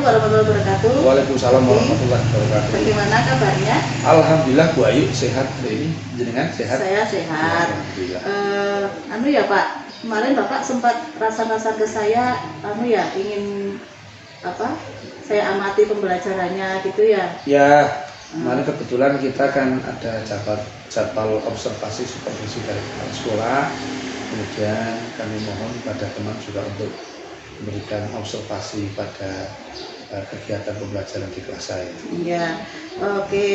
warahmatullahi wabarakatuh. Waalaikumsalam warahmatullahi wabarakatuh. Bagaimana kabarnya? Alhamdulillah Bu Ayu sehat ini. Jenengan sehat? Saya sehat. Ya Pak, kemarin Bapak sempat rasa-rasa ke saya, ingin saya amati pembelajarannya gitu ya? Ya, kemarin kebetulan kita kan ada jadwal observasi supervisi dari sekolah. Kemudian kami mohon pada teman juga untuk memberikan observasi pada kegiatan pembelajaran di kelas saya. Ya, oke.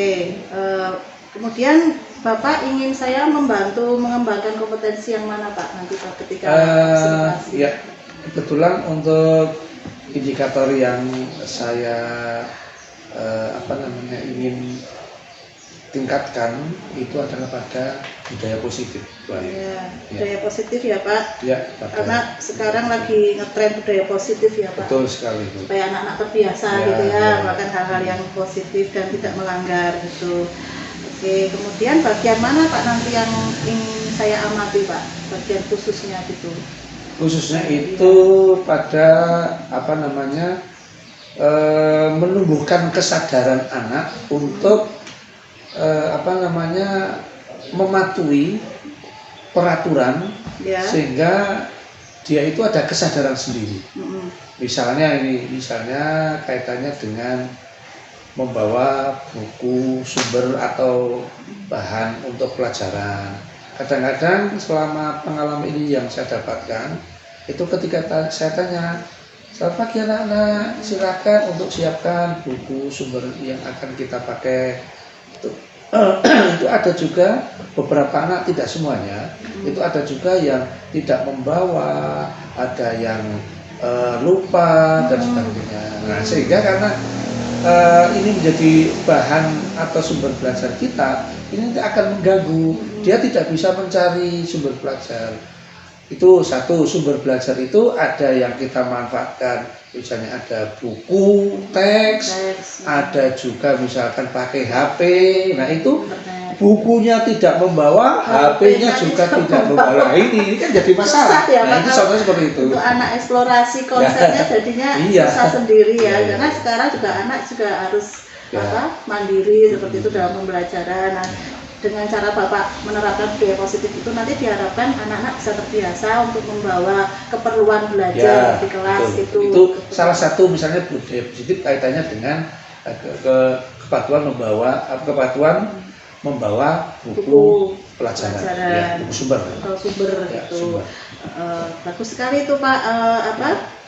Kemudian Bapak ingin saya membantu mengembangkan kompetensi yang mana Pak nanti Pak ketika observasi? Ya, kebetulan untuk indikator yang saya ingin tingkatkan itu adalah pada budaya positif. Ya, budaya positif ya Pak. Ya, karena sekarang lagi ngetren budaya positif ya Pak. Betul sekali Bu. Supaya anak-anak terbiasa gitu ya, melakukan hal-hal yang positif dan tidak melanggar gitu. Oke, kemudian bagian mana Pak nanti yang ingin saya amati Pak? Bagian khususnya gitu. Khususnya itu pada menumbuhkan kesadaran anak untuk mematuhi peraturan sehingga dia itu ada kesadaran sendiri. Misalnya kaitannya dengan membawa buku sumber atau bahan untuk pelajaran. Kadang-kadang selama pengalaman ini yang saya dapatkan itu ketika saya tanya, selamat pagi anak-anak, silakan untuk siapkan buku sumber yang akan kita pakai. Itu ada juga beberapa anak, tidak semuanya, itu ada juga yang tidak membawa, ada yang lupa dan sebagainya. Nah, sehingga karena ini menjadi bahan atau sumber belajar kita, ini akan mengganggu. Dia tidak bisa mencari sumber belajar. Itu satu, sumber belajar itu ada yang kita manfaatkan, misalnya ada buku, teks, ada juga misalkan pakai HP. Nah itu bukunya tidak membawa, HP-nya juga tidak membawa. Ini kan jadi masalah. Nah itu contohnya seperti itu. Untuk anak eksplorasi konsepnya jadinya susah sendiri ya. Karena sekarang juga anak juga harus mandiri seperti itu dalam pembelajaran. Nah, dengan cara Bapak menerapkan budaya positif itu nanti diharapkan anak-anak bisa terbiasa untuk membawa keperluan belajar di kelas. Itu salah satu misalnya budaya positif kaitannya dengan kepatuhan membawa buku pelajaran. Buku sumber. Sumber. Bagus sekali itu Pak.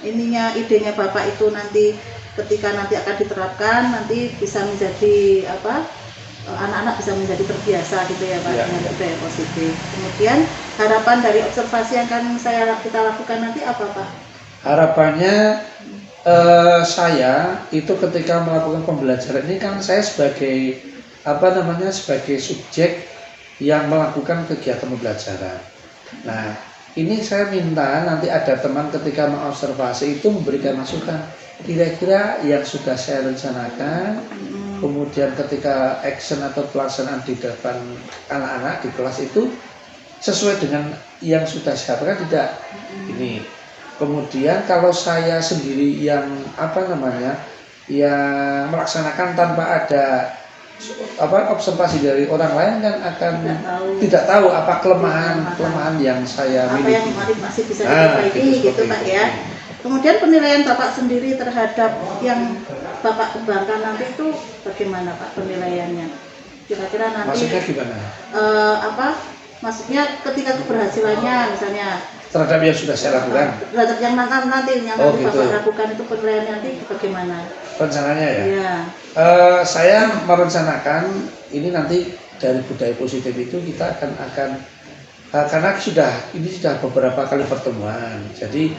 Idenya Bapak itu nanti ketika nanti akan diterapkan nanti bisa menjadi anak-anak bisa menjadi terbiasa gitu ya Pak dengan budaya positif. Kemudian harapan dari observasi yang akan kita lakukan nanti apa Pak? Harapannya saya itu ketika melakukan pembelajaran ini kan saya sebagai sebagai subjek yang melakukan kegiatan pembelajaran. Nah, ini saya minta nanti ada teman ketika mengobservasi itu memberikan masukan kira-kira yang sudah saya rencanakan. Kemudian ketika action atau pelaksanaan di depan anak-anak di kelas itu sesuai dengan yang sudah saya lakukan tidak. Ini. Kemudian kalau saya sendiri yang yang melaksanakan tanpa ada observasi dari orang lain kan akan tidak tahu apa kelemahan yang saya miliki. Apa yang masih bisa diperbaiki gitu Pak ya. Kemudian penilaian Bapak sendiri terhadap yang Bapak kembangkan nanti itu bagaimana Pak penilaiannya? Kira-kira nanti maksudnya gimana? Maksudnya ketika keberhasilannya misalnya terhadap yang sudah saya lakukan. Terhadap yang nanti Bapak lakukan itu penilaian nanti bagaimana? Rencananya ya? Iya. Saya merencanakan ini nanti dari budaya positif itu kita akan karena ini sudah beberapa kali pertemuan. Jadi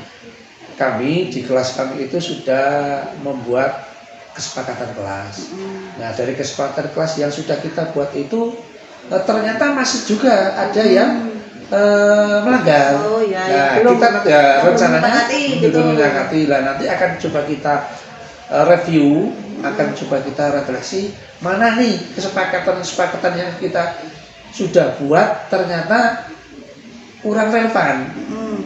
kami di kelas kami itu sudah membuat kesepakatan kelas. Nah, dari kesepakatan kelas yang sudah kita buat itu ternyata masih juga ada yang melanggar. Kita rencananya belum menyepakati. Nanti akan coba kita review, akan coba kita refleksi mana nih kesepakatan yang kita sudah buat ternyata kurang relevan.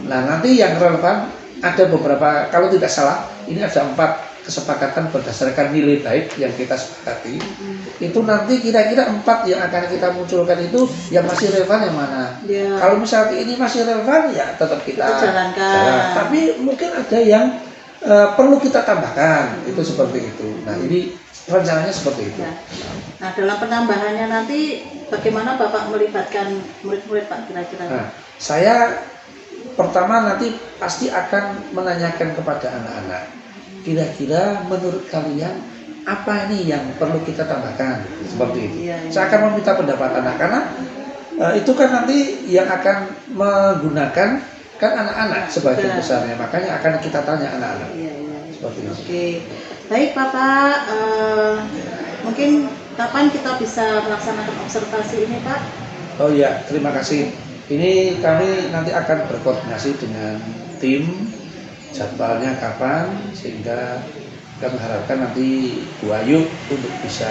Nah, nanti yang relevan ada beberapa, kalau tidak salah ini ada 4 kesepakatan berdasarkan nilai baik yang kita sepakati, itu nanti kira-kira 4 yang akan kita munculkan itu yang masih relevan yang mana. Kalau misalnya ini masih relevan ya tetap kita jalan. Tapi mungkin ada yang perlu kita tambahkan, itu seperti itu. Nah ini rencananya seperti itu. Nah dalam penambahannya nanti bagaimana Bapak melibatkan murid-murid Pak kira-kira? Nah, saya pertama nanti pasti akan menanyakan kepada anak-anak, kira-kira menurut kalian apa ini yang perlu kita tambahkan, seperti itu. Saya akan meminta pendapat anak, karena itu kan nanti yang akan menggunakan kan anak-anak sebagian besarnya, makanya akan kita tanya anak-anak. Seperti itu. Oke, baik Bapak, mungkin kapan kita bisa melaksanakan observasi ini Pak? Oh iya, terima kasih. Ini kami nanti akan berkoordinasi dengan tim, jadwalnya kapan, sehingga kita mengharapkan nanti Bu Ayu untuk bisa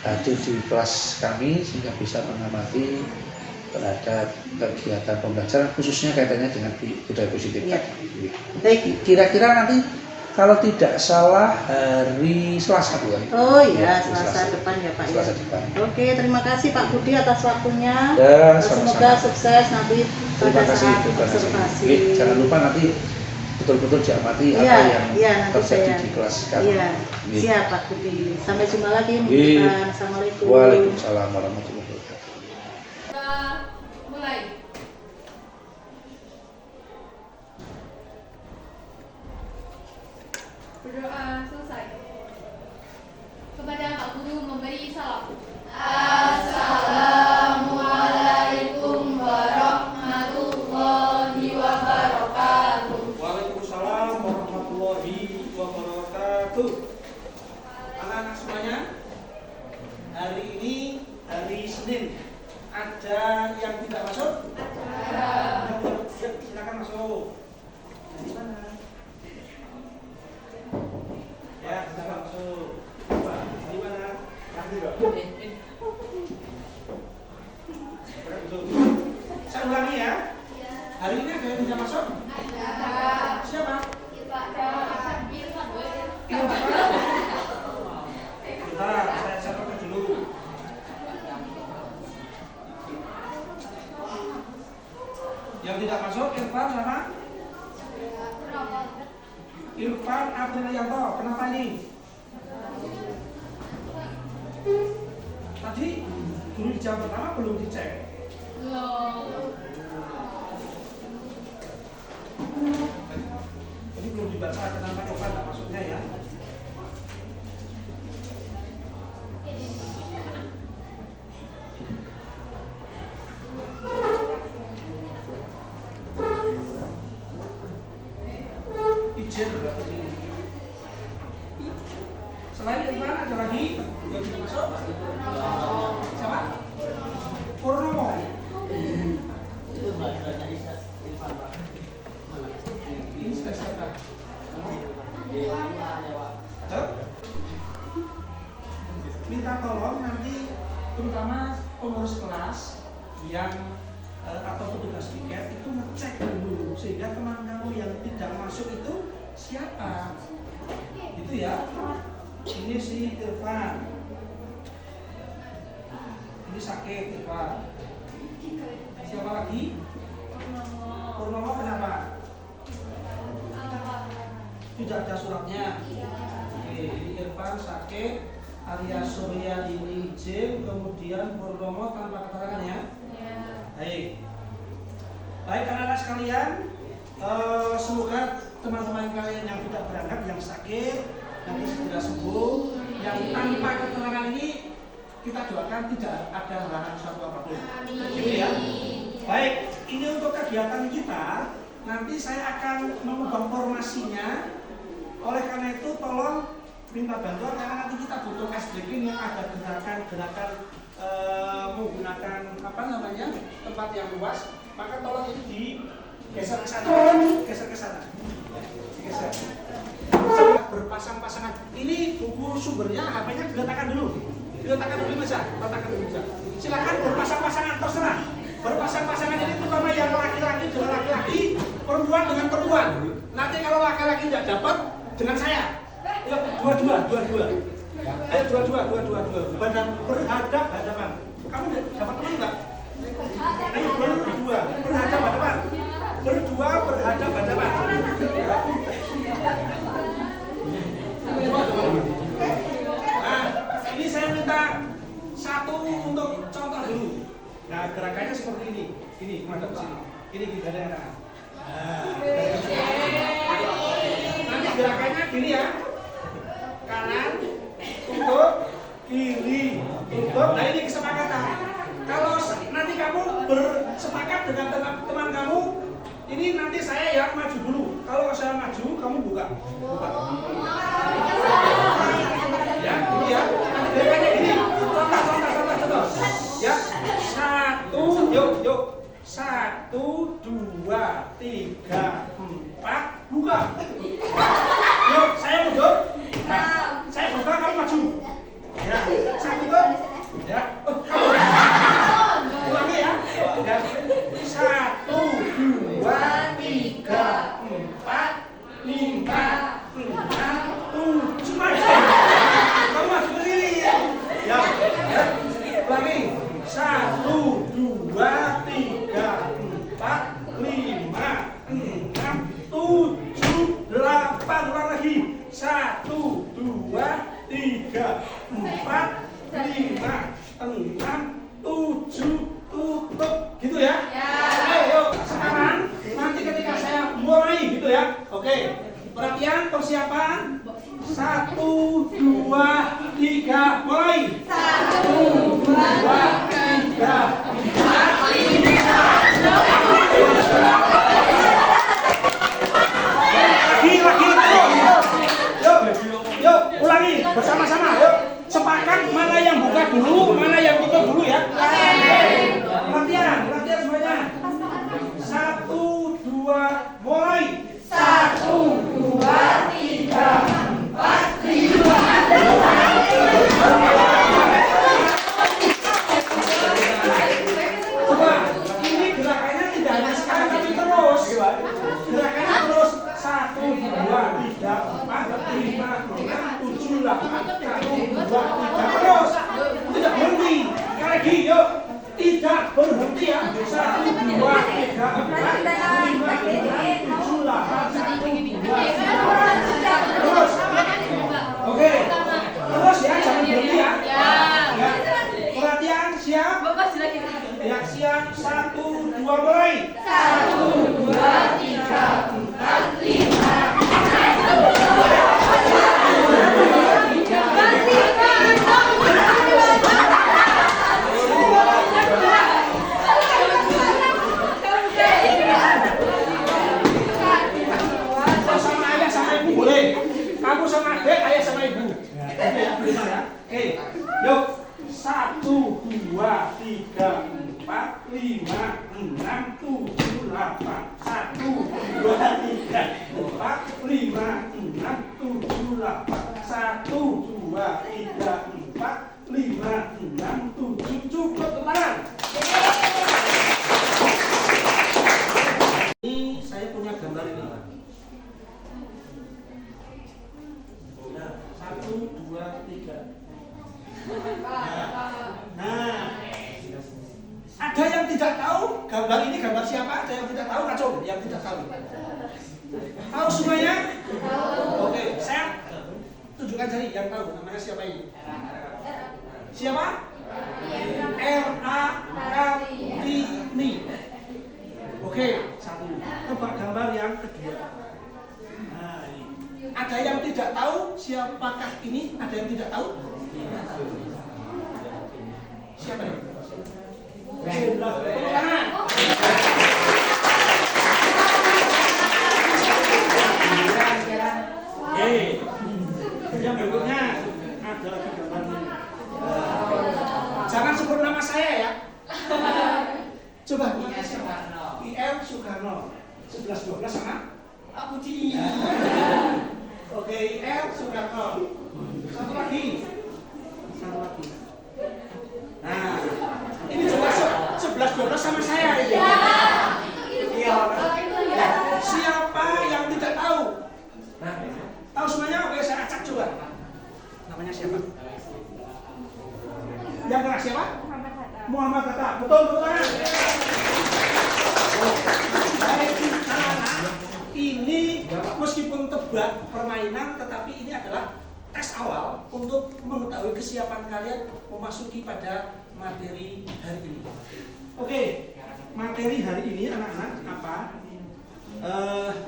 hadir di kelas kami sehingga bisa mengamati terhadap kegiatan pembelajaran khususnya kaitannya dengan budaya positif. Baik, kira-kira nanti kalau tidak salah hari Selasa Bu. Oh iya, Selasa depan ya Pak. Selasa depan. Oke, terima kasih Pak Budi atas waktunya. Semoga sukses nanti pada saat observasi. Jangan lupa nanti betul-betul diamati apa yang terjadi di kelas kami. Siap Pak Budi. Sampai jumpa lagi. Assalamualaikum. Waalaikumsalam warahmatullahi wabarakatuh. Mulai. Berdoa selesai. Kepada Pak Guru memberi salam. Assalamualaikum warahmatullahi wabarakatuh. Waalaikumsalam warahmatullahi wabarakatuh. Anak-anak semuanya, hari ini hari Senin. Ada yang tidak masuk? Ada. Ya, silakan masuk. Di mana? Ya, silakan masuk. Di mana? Nanti Pak. Saya ulangi ya. Hari ini ada yang tidak masuk? Siapa? Bentar, saya catat dulu. Yang tidak masuk Irfan sama? Irfan Aprilianto. Kenapa ini? Tadi dulu di jam pertama belum dicek. Ini belum dibaca kenapa Irfan tidak masuknya ya. Selain Irfan ada lagi yang tidak masuk? Siapa? Purnomo. Ini sudah siapa? Minta tolong nanti terutama pengurus kelas yang atau petugas tiket itu ngecek dulu sehingga teman kamu yang tidak masuk itu siapa? Itu ya. Ini si Irfan. Ini sakit Irfan. Siapa lagi? Purnomo kenapa? Tidak ada suratnya. Oke, ini Irfan sakit. Arya Surya ini izin, kemudian Purnomo tanpa keterangan ya. Baik. Baik anak-anak sekalian, semoga teman-teman kalian yang tidak berangkat, yang sakit nanti segera sembuh. Yang tanpa keterangan ini kita doakan tidak ada halangan satu apapun. Gitu ya. Baik, ini untuk kegiatan kita. Nanti saya akan mengubah formasinya. Oleh karena itu tolong minta bantuan karena nanti kita butuh S-breaking yang ada gerakan-gerakan menggunakan apa namanya tempat yang luas. Maka tolong itu digeser ke sana, geser ke sana, geser. Berpasang-pasangan. Ini buku sumbernya, HP-nya diletakkan dulu. Diletakkan dulu bisa, letakkan dulu bisa. Silakan berpasang-pasangan terserah. Berpasang-pasangan ini terutama yang laki-laki dengan laki-laki, perempuan dengan perempuan. Nanti kalau laki-laki tidak dapat dengan saya. Ya, dua. Ayo dua. Berhadap-hadapan. Kamu dapat teman nggak? Ayo berdua, berhadap-hadapan. Berdua berhadap-hadapan. Nah, ini saya minta satu untuk contoh dulu. Nah, gerakannya seperti ini. Ini menghadap ke sini. Ini kita ada tangan. Nanti gerakannya gini ya. Kanan, tutup, kiri, tutup. Nah ini kesepakatan. Kalau nanti kamu bersepakat dengan teman kamu, ini nanti saya yang maju dulu. Kalau saya maju, kamu buka. Ya, ini ya. Nanti gerakannya gini. Contoh. Ya, yuk. 1, 2, 3, 4, buka. Yuk, saya mundur. Nah, saya buka, kamu maju. Ya, saya tutup. Ya, ulangi ya. 1, 2, 3, 4, 5, 6, 7, maju. Kamu maju ke sini. Ya, ulangi. 1, 2, 3, 4, 5, 6, 7, 8. Ulang lagi. 1, 2, 3, 4, 5, 6, 7, tutup. Gitu ya? Ayo, sekarang nanti ketika saya mulai gitu ya. Oke. Perhatian, persiapan. 1, 2, 3, mulai. 1, 2, 3, 4, 5. Lagi. Yuk, ulangi bersama-sama. Yuk, sepakat mana yang buka dulu, mana yang tutup dulu ya. Latihan semuanya. 1, 2, mulai. 1, 2, 3, 4, 5. Coba, ini gerakannya tidak hanya sekali tapi terus. Gerakannya terus. 1, 2, 3, 4, 5, 6, 7, 8. 1, 2, 3, terus. Tidak berhenti. Sekali lagi, yuk. Tidak berhenti ya. 1, 2, 3, 4, 5, 6, 7, 8. 1, 2, 3. Terus. Oke. Terus ya, jangan berhenti ya. Ya. Perhatian, siap? Ya, siap. 1, 2, mulai. 1, 2, 3, 4, 5. Sama ayah sama ibu boleh. Kamu sama adik, ayah sama ibu. Ya. Oke, yuk. 1, 2, 3, 4, 5, 6, 7, 8. 1, 2, 3, 4, 5, 6, 7, 8. 1, 2, 3, 4, 5, 6, 7. Cukup kemarin. Ini saya punya gambar ini. Nah, 1, 2, 3. Nah, ada yang tidak tahu gambar ini gambar siapa? Ada yang tidak tahu? Kacau, yang tidak tahu. Tahu semuanya? Oke, saya tunjukkan jari yang tahu namanya siapa ini? Siapa? R.A.Kartini. Oke, satu. Coba gambar yang kedua. Nah, ini. Ada yang tidak tahu siapakah ini? Ada yang tidak tahu? Siapa ini? Jenderal. Yang berikutnya ada lagi gambar ini. Jangan sebut nama saya ya. Coba IR Soekarno 11-12 sama aku Ci. Oke, IR Soekarno. Satu lagi. Nah, ini juga 11-12 sama saya ini. Iya. Siapa yang tidak tahu? Tahu semuanya? Oke, saya acak coba. Namanya siapa? Yang keras siapa? Muhammad Hatta. Betul, betul tangan. Baik, anak-anak, ini meskipun tebak permainan, tetapi ini adalah tes awal untuk mengetahui kesiapan kalian memasuki pada materi hari ini. Oke, materi hari ini anak-anak apa?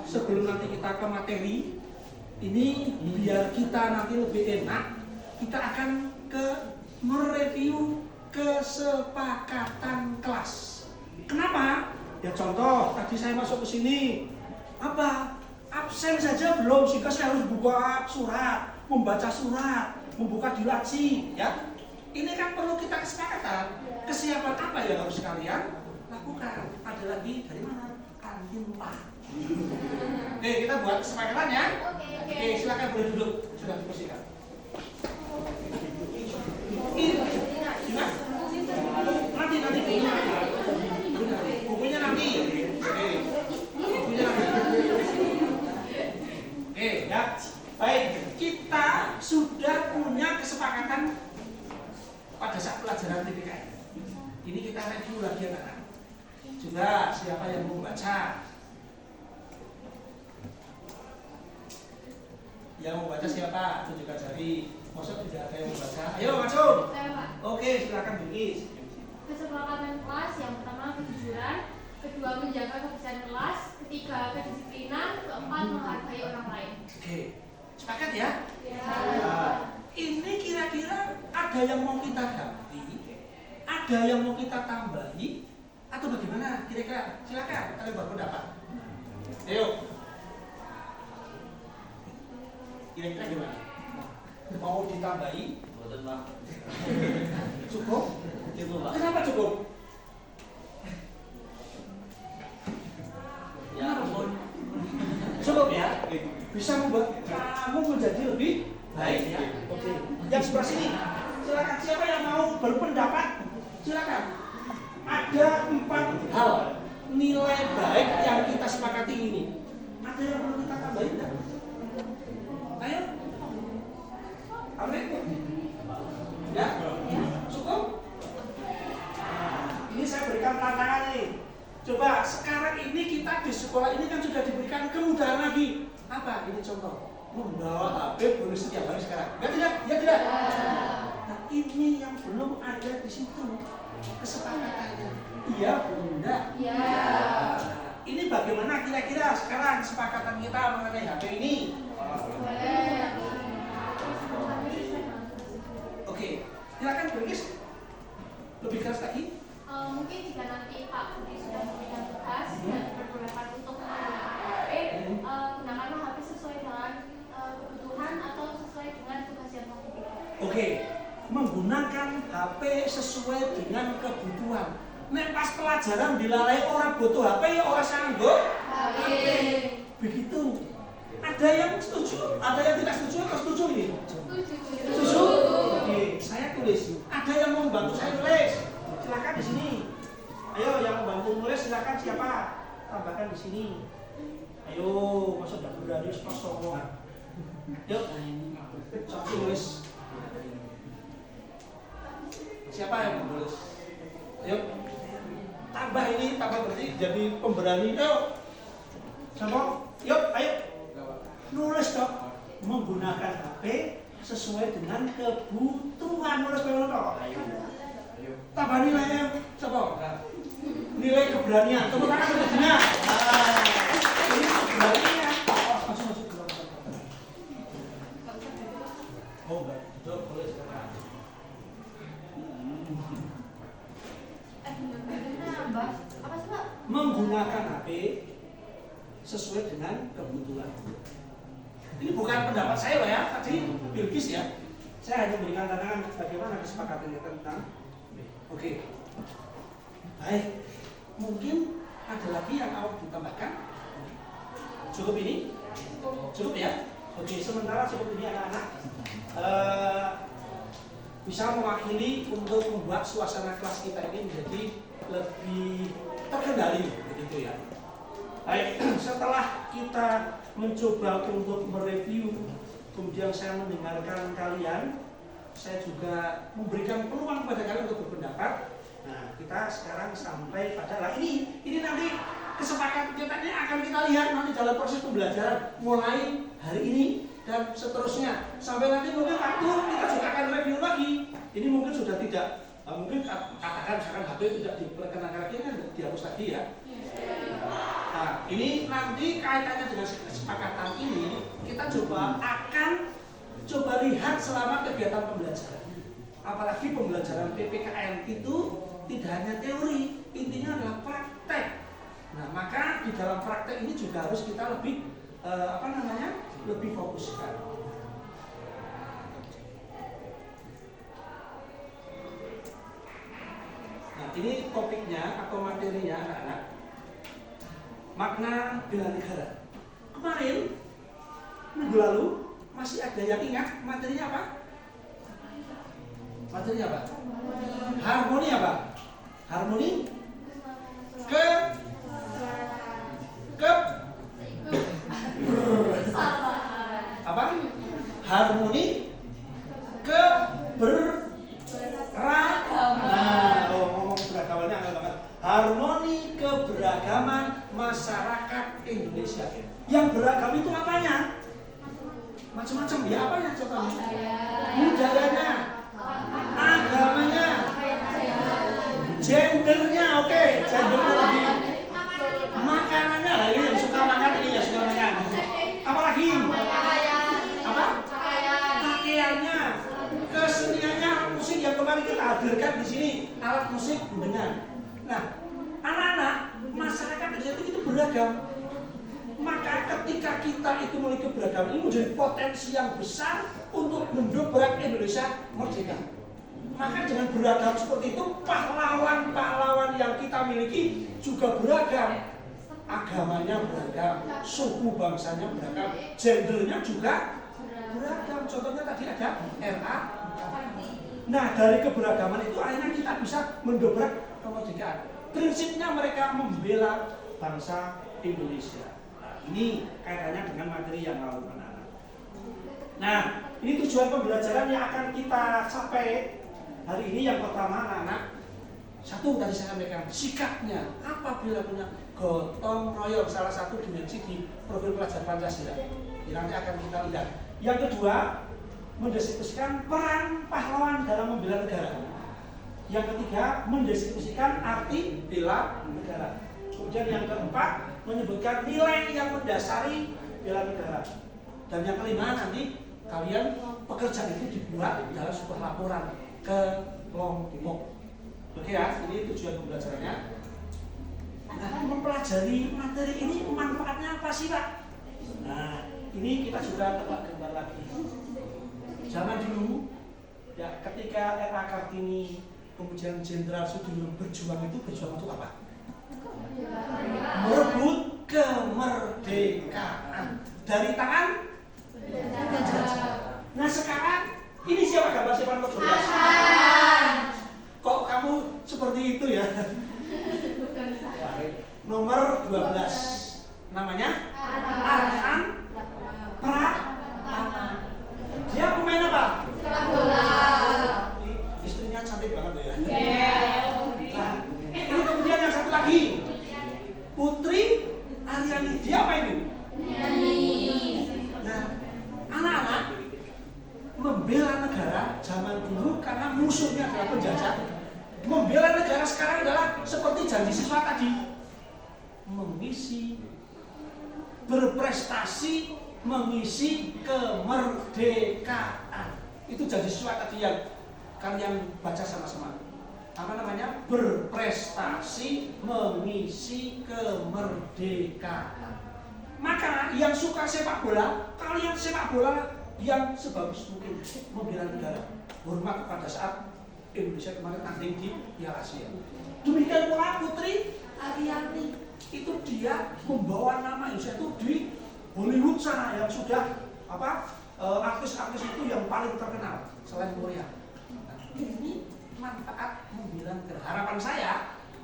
Sebelum nanti kita ke materi, ini biar kita nanti lebih enak, kita akan mereview kesepakatan kelas. Kenapa? Ya contoh, tadi saya masuk ke sini, apa? Absen saja belum, sehingga saya harus buka surat, membaca surat, membuka di laci, ya. Ini kan perlu kita kesepakatan. Kesiapan apa yang harus kalian lakukan? Ada lagi dari mana? Kantin Pak. Oke, kita buat kesepakatan ya. Oke, silakan boleh duduk. Sudah dibersihkan. Gimana? Nanti. Bukunya nanti. Oke. Bukunya nanti. Oke, ya. Baik, kita sudah punya kesepakatan pada saat pelajaran TPK. Ini kita review lagi anak-anak. Coba siapa yang mau baca? Yang mau baca siapa? Tunjukkan jari. Maksud tidak ada yang mau baca. Ayo, Macun. Oke, silakan Bilkis. Kesepakatan kelas yang pertama kejujuran, kedua menjaga kebersihan kelas, ketiga kedisiplinan, keempat menghargai orang lain. Oke, sepakat ya? Ya. Nah, ini kira-kira ada yang mau kita ganti, ada yang mau kita tambahi, atau bagaimana? Kira-kira silakan kalian berpendapat. Ayo. Kira-kira gimana? Mau ditambahi? Cukup? Kenapa cukup? Ya ampun. Cukup ya? Bisa membuat kamu menjadi lebih baik ya. Oke. Yang sebelah sini, silakan. Siapa yang mau berpendapat? Silakan. Ada 4 hal nilai baik yang kita sepakati ini. Ada yang perlu kita tambahin enggak? Ayo. Ambil. Ya. Cukup? Ini saya berikan tantangan nih. Coba sekarang ini kita di sekolah ini kan sudah diberikan kemudahan lagi. Apa? Ini contoh. Membawa HP boleh setiap hari sekarang. Ya tidak? Ya tidak? Nah ini yang belum ada di situ kesepakatannya. Iya, Bunda. Iya. Ini bagaimana kira-kira sekarang kesepakatan kita mengenai HP ini? Boleh. Oke, silakan Bilkis. Lebih keras lagi? Mungkin jika nanti Pak Budi sudah memberikan tugas dan berpendapat untuk menggunakan HP, gunakanlah HP sesuai dengan kebutuhan atau sesuai dengan tugas yang mau diberikan. Oke, menggunakan HP sesuai dengan kebutuhan. Nek pas pelajaran dilalai orang butuh HP ya orang sanggup. Begitu. Ada yang setuju, ada yang tidak setuju atau setuju ini? Setuju. Oke, saya tulis. Ada yang mau membantu saya tulis. Silakan di sini. Ayo yang membantu nulis silakan siapa? Tambahkan di sini. Ayo, masa udah berani pas sombong. Yuk. Siapa tulis? Siapa yang menulis? Ayo. Tambah ini, tambah berarti jadi pemberani. Ayo. Siapa? Yuk, ayo. Nulis dong. Menggunakan HP sesuai dengan kebutuhan. Nulis dong. Ayo. Tambah nilai siapa? Nilai keberanian. Tepuk tangan untuknya. Ini keberanian. Masuk. Oh, enggak. Duduk, boleh silakan. Apa sih Pak? Menggunakan HP sesuai dengan kebutuhan. Ini bukan pendapat saya loh ya, tadi Bilkis ya. Saya hanya berikan tantangan bagaimana kesepakatannya tentang. Oke. Baik. Mungkin ada lagi yang mau ditambahkan? Cukup ini? Cukup ya? Oke, sementara cukup ini anak-anak. Bisa mewakili untuk membuat suasana kelas kita ini menjadi lebih terkendali begitu ya. Baik, setelah kita mencoba untuk mereview kemudian saya mendengarkan kalian, saya juga memberikan peluang kepada kalian untuk berpendapat. Nah, kita sekarang sampai pada ini nanti kesepakatan kita ini akan kita lihat nanti dalam proses pembelajaran mulai hari ini dan seterusnya sampai nanti mungkin waktu kita juga akan review lagi. Ini mungkin sudah tidak mungkin katakan misalkan HP tidak diperkenankan lagi kan dihapus lagi ya. Nah, ini nanti kaitannya dengan kesepakatan ini kita akan coba lihat selama kegiatan pembelajaran. Apalagi pembelajaran PPKN itu tidak hanya teori, intinya adalah praktek. Nah, maka di dalam praktek ini juga harus kita lebih lebih fokuskan. Nah, ini topiknya atau materinya anak-anak. Makna bela negara. Kemarin minggu lalu masih ada yang ingat materinya apa? Materinya apa? Harmoni apa? Harmoni apa? Harmoni harmoni keberagaman masyarakat Indonesia. Yang beragam itu apanya? Macam-macam ya, apanya contohnya? Budayanya, agamanya, gendernya, oke, gendernya lagi, makanannya, ini yang suka makan, ini yang suka makan. Apalagi? Apa? Pakaiannya, keseniannya, alat musik yang kemarin kita hadirkan di sini, alat musik dengan. Nah, anak-anak masyarakat itu beragam. Maka ketika kita itu memiliki keberagaman ini menjadi potensi yang besar untuk mendobrak Indonesia merdeka. Maka dengan beragam seperti itu, pahlawan-pahlawan yang kita miliki juga beragam. Agamanya beragam, suku bangsanya beragam, gendernya juga beragam. Contohnya tadi ada RA. Nah, dari keberagaman itu akhirnya kita bisa mendobrak kemerdekaan. Prinsipnya mereka membela bangsa Indonesia. Nah, ini kaitannya dengan materi yang lalu anak-anak. Nah, ini tujuan pembelajaran yang akan kita capai hari ini. Yang pertama anak-anak, satu tadi saya sampaikan sikapnya apabila punya gotong royong, salah satu dimensi di profil pelajar Pancasila. Nanti akan kita lihat. Yang kedua, mendiskusikan peran pahlawan dalam membela negara. Yang ketiga, mendiskusikan arti bela negara. Kemudian yang keempat, menyebutkan nilai yang mendasari bela negara. Dan yang kelima, nanti kalian pekerjaan itu dibuat dalam sebuah laporan ke kelompok. Oke ya, ini tujuan pembelajarannya. Nah, mempelajari materi ini manfaatnya apa sih, Pak? Nah, ini kita juga dapat gambar lagi. Zaman dulu, ya ketika RA Kartini, kemudian Jenderal Sudirman berjuang itu apa? Merebut kemerdekaan dari tangan penjajah. Nah sekarang, ini siapa gambar siapa nomor 12? Kok kamu seperti itu ya? Nomor 12. Namanya Arhan Pratama. Dia pemain apa? Sepak bola. Istrinya cantik banget ya. Nah, ini kemudian yang satu lagi, Putri Aryani. Dia apa ini? Nah, anak-anak membela negara zaman dulu karena musuhnya adalah penjajah. Membela negara sekarang adalah seperti janji siswa tadi, mengisi, berprestasi, mengisi kemerdekaan. Itu janji siswa tadi yang kalian baca sama-sama. Apa namanya? Berprestasi, mengisi kemerdekaan. Maka yang suka sepak bola, kalian sepak bola yang sebagus mungkin membela negara, hormat pada saat Indonesia kemarin tanding di Piala Asia. Demikian pula Putri Aryani, itu dia membawa nama Indonesia itu di Hollywood sana yang sudah artis-artis itu yang paling terkenal selain Korea. Nah, ini manfaat membela negara. Harapan saya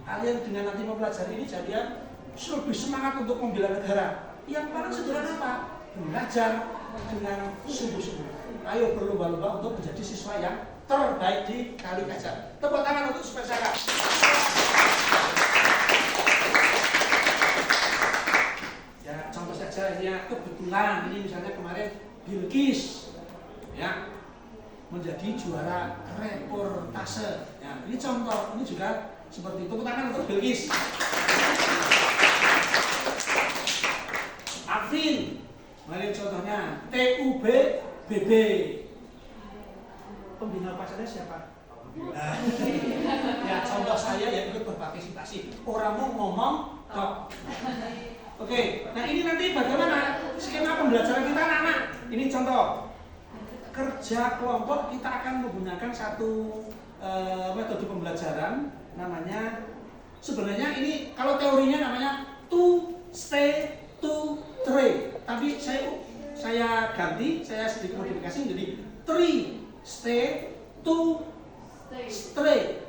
kalian dengan nanti mempelajari ini jadian lebih semangat untuk membela negara. Yang paling sederhana apa? Belajar dengan sungguh-sungguh. Ayo berlomba-lomba untuk menjadi siswa yang terbaik di Kali Kajar. Tepuk tangan untuk supaya saya. Ya, contoh saja ini ya, kebetulan ini misalnya kemarin Bilqis ya menjadi juara reportase. Ya, ini contoh, ini juga seperti itu. Tepuk tangan untuk Bilqis. Afin, mari contohnya TUB BB. Pembina pasarnya siapa? Nah, ya contoh saya yang ikut berpartisipasi. Orang mau ngomong, tok. Oke, nah ini nanti bagaimana skema pembelajaran kita anak-anak? Ini contoh kerja kelompok, kita akan menggunakan satu metode pembelajaran namanya, sebenarnya ini kalau teorinya namanya to stay to three, tapi saya ganti, saya sedikit modifikasi menjadi three stay to stay.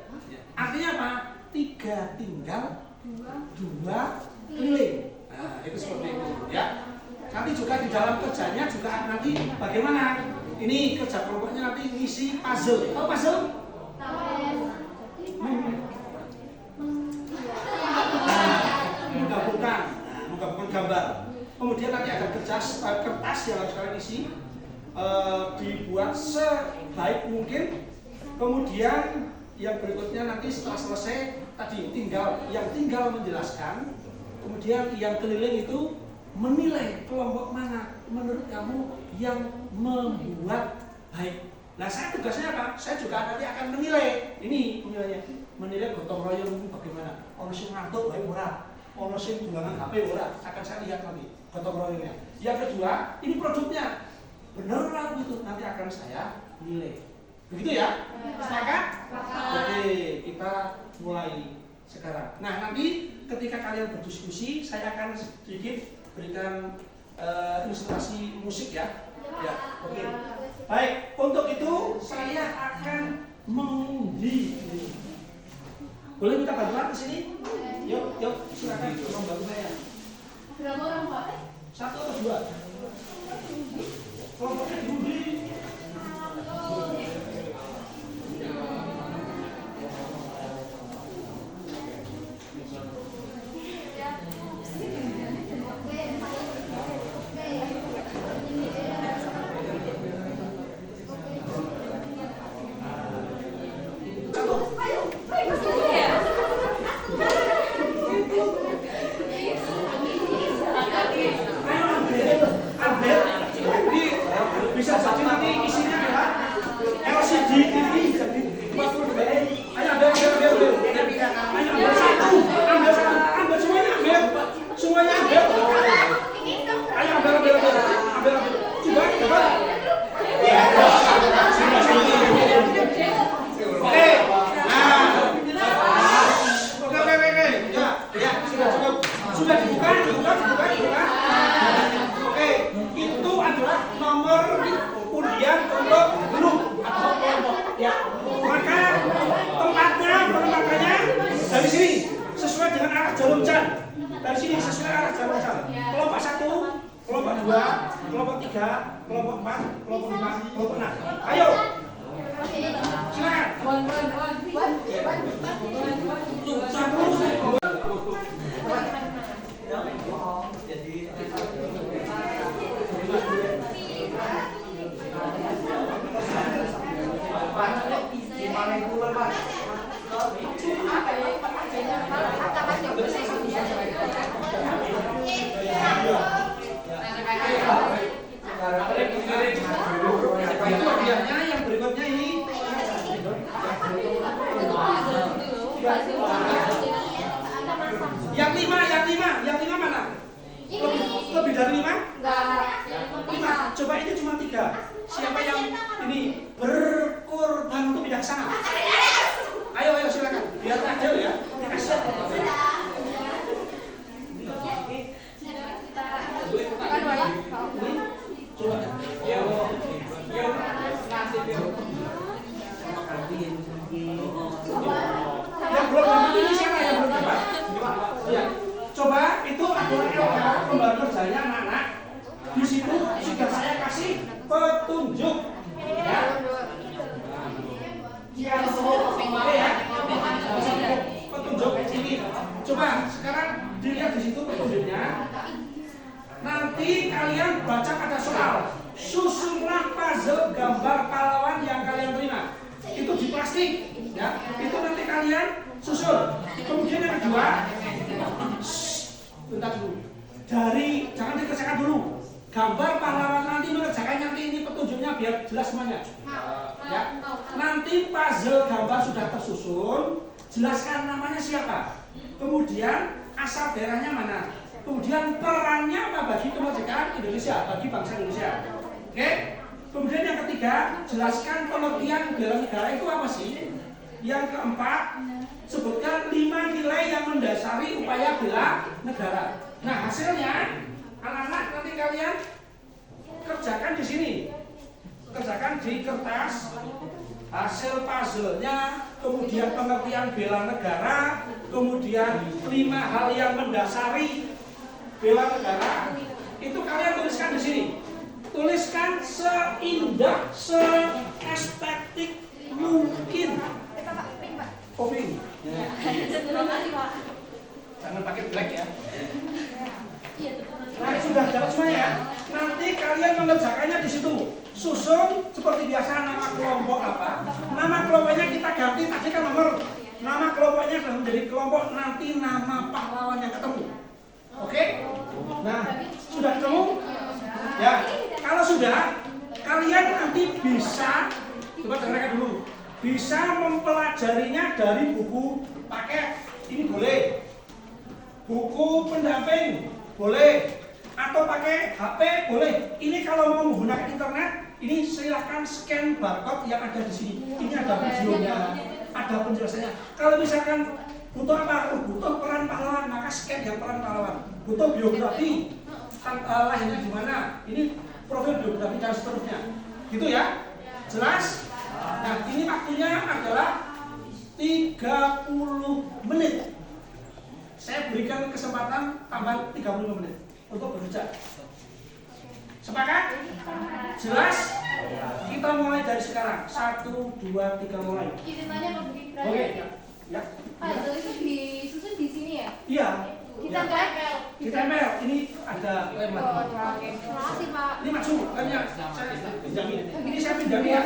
Artinya apa? 3 tinggal, 2 keliling. Nah, itu seperti itu ya. Nanti juga di dalam kerjanya juga nanti bagaimana? Ini kerja kelompoknya nanti ngisi puzzle. Tahu puzzle? Menggabungkan gambar. Kemudian nanti ada kertas yang harus kalian isi, dibuat sebaik mungkin. Kemudian yang berikutnya nanti setelah selesai tadi yang tinggal menjelaskan. Kemudian yang keliling itu menilai kelompok mana menurut kamu yang membuat baik. Nah, saya tugasnya apa? Saya juga nanti akan menilai. Ini penilaiannya, menilai gotong royong ini bagaimana. Ono sing ngantuk baik ora, ono sing dulangan HP ora. Akan saya lihat nanti gotong royongnya. Yang kedua, ini produknya benar lah gitu. Nanti akan saya nilai. Begitu ya? Sepakat? Oke, kita mulai sekarang. Nah, nanti ketika kalian berdiskusi, saya akan sedikit berikan ilustrasi musik ya. Ya, oke. Baik, untuk itu saya akan mengundi. Boleh minta bantuan di sini? Yuk, silakan tolong bantu saya. Berapa orang Pak? 1 atau 2? Kelompoknya diundi. Bisa jadi nanti isinya adalah LCD TV jadi 40 detik. Ayo ambil ambil semuanya ambil. Ayo ambil. Coba. Oke. Oke. Ya, sudah cukup. Sudah dibuka. Oke, itu adalah nomor undian untuk grup atau kelompok ya. Maka penempatannya dari sini sesuai dengan arah jarum jam. Dari sini sesuai arah jarum jam. Kelompok 1, kelompok 2, kelompok 3, kelompok 4, kelompok 5, kelompok 6. Ayo. Silakan. Yang berikutnya ini yang lima mana? Lebih dari 5? Enggak. 5. Coba ini cuma 3. Siapa yang ini berkorban untuk pindah ke sana? Ayo silakan. Biar adil ya. Dikasih. Coba. Ya. Nanti puzzle gambar sudah tersusun, jelaskan namanya siapa, kemudian asal daerahnya mana, kemudian perannya apa bagi kemerdekaan Indonesia, bagi bangsa Indonesia. Oke? Kemudian yang ketiga, jelaskan pengertian bela negara itu apa sih. Yang keempat, sebutkan 5 nilai yang mendasari upaya bela negara. Nah, hasilnya anak-anak nanti kalian kerjakan di sini. Kerjakan di kertas hasil puzzle-nya, kemudian pengertian bela negara, kemudian 5 hal yang mendasari bela negara. Itu kalian tuliskan di sini. Tuliskan seindah, seestetik mungkin. Oh, pink. Jangan pakai black ya. Nah, sudah dapat semuanya ya. Nanti kalian mengerjakannya di situ. Susun seperti biasa nama kelompok apa. Nama kelompoknya kita ganti, tadi kan nomor. Nama kelompoknya sudah menjadi kelompok, nanti nama pahlawan yang ketemu. Oke? Nah, sudah ketemu? Ya, kalau sudah, kalian nanti bisa, coba dengarkan dulu, bisa mempelajarinya dari buku paket. Ini boleh. Buku pendamping boleh, atau pakai HP boleh. Ini kalau mau menggunakan internet, ini silahkan scan barcode yang ada di sini. Ini ada videonya, ada penjelasannya. Kalau misalkan butuh apa? Butuh peran pahlawan, maka scan yang peran pahlawan. Butuh biografi, lahirnya di mana? Ini profil biografi dan seterusnya. Gitu ya? Jelas? Nah, ini waktunya adalah 30 menit. Saya berikan kesempatan tambah 35 menit untuk bekerja. Sepakat? Jelas? Kita mulai dari sekarang. 1, 2, 3 mulai. Izin tanya Pak Budi. Oke. Ya. Puzzle itu disusun di sini ya? Iya. Kita tempel. Kita tempel. Ini ada lem lagi. Oke. Terima kasih Pak. Ini maju. Lemnya saya pinjamin. Ini saya pinjamin ya.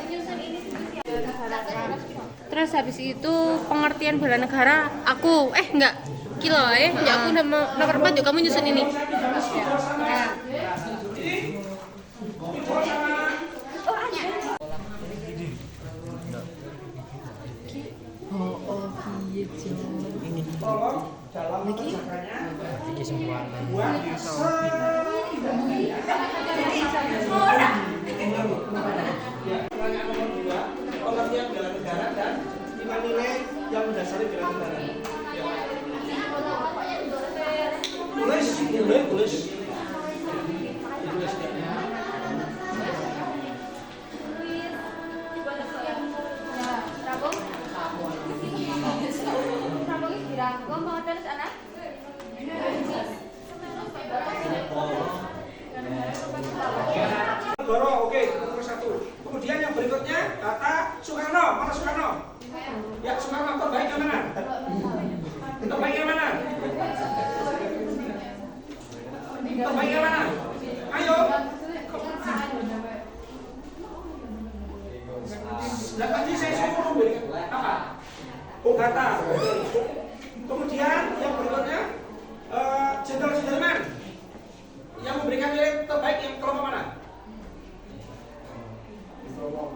Nyusun ini sih. Terus habis itu pengertian bela negara aku enggak kilo enggak, aku udah mau nomor 4 yuk kamu nyusun ini. Tolong dalam mengerjakannya buat seindah mungkin ya. Pertanyaan nomor 2, pengertian bela negara dan 5 nilai yang mendasari bela negara. Ya. Tulis, tulis. Dirangkum pengertian anak. Negara, oke, nomor 1. Kemudian yang berikutnya kata Soekarno. Mana Soekarno? Ya, Soekarno terbaik yang mana? Terbaik yang mana? Terbaik yang mana? Ayo. Nah, tadi saya suruh memberikan apa? Bung Hatta. Kemudian yang berikutnya Jenderal Sudirman. Yang memberikan nilai terbaik yang kelompok mana?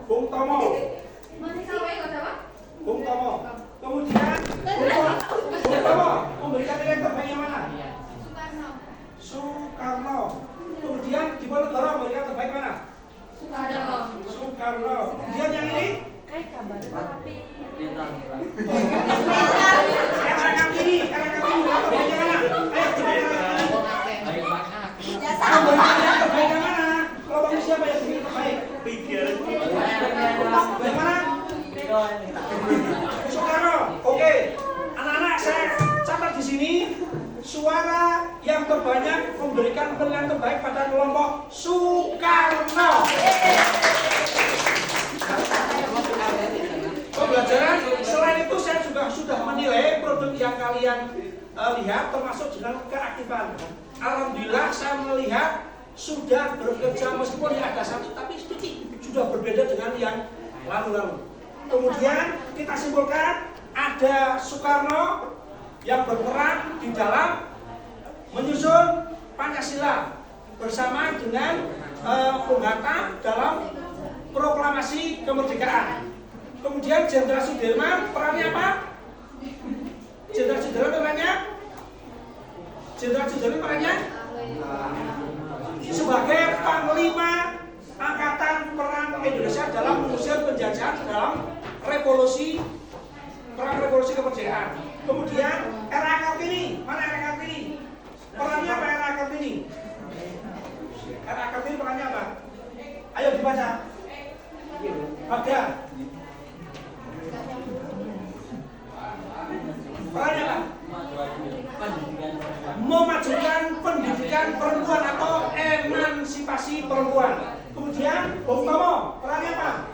Bung Tomo. Bung Tomo. Kemudian Bung Tomo memberikan nilai terbaik yang mana? Soekarno. Kemudian Diponegoro memberikan terbaik mana? Soekarno. Kemudian yang ini? Kanan kiri terbaiknya mana? Ayo terbaik yang mana? Kelompok siapa yang begini terbaik? Yang mana? Soekarno. Oke. Anak-anak saya catat di sini suara yang terbanyak memberikan penilaian terbaik pada kelompok Soekarno. Pembelajaran selain itu saya juga sudah menilai produk yang kalian lihat termasuk dengan keaktifan. Alhamdulillah saya melihat sudah bekerja meskipun ya ada satu tapi sedikit sudah berbeda dengan yang lalu-lalu. Kemudian kita simpulkan ada Soekarno yang berperan di dalam menyusun Pancasila bersama dengan Bung Hatta dalam kemerdekaan. Kemudian Jenderal Sudirman perannya apa? Jenderal Sudirman perannya sebagai Panglima Angkatan Perang Indonesia dalam mengusir penjajahan dalam perang revolusi kemerdekaan. Kemudian RA Kartini, mana RA Kartini? Perannya apa RA Kartini? RA Kartini perannya apa? Ayo dibaca. Bagda. Perannya apa? Memajukan pendidikan perempuan atau emansipasi perempuan. Kemudian Bung Tomo, perannya apa?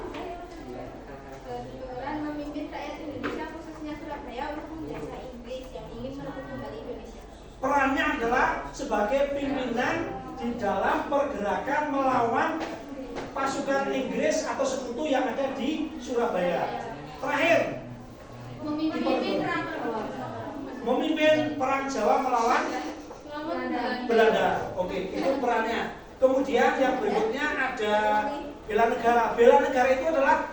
Peran memimpin rakyat Indonesia khususnya Surabaya untuk menjajah Inggris yang ingin merebut kembali Indonesia. Perannya adalah sebagai pimpinan di dalam pergerakan melawan pasukan Inggris atau sekutu yang ada di Surabaya. Terakhir, memimpin perang Jawa melawan Belanda. Oke, itu perannya. Kemudian yang berikutnya ada bela negara. Bela negara itu adalah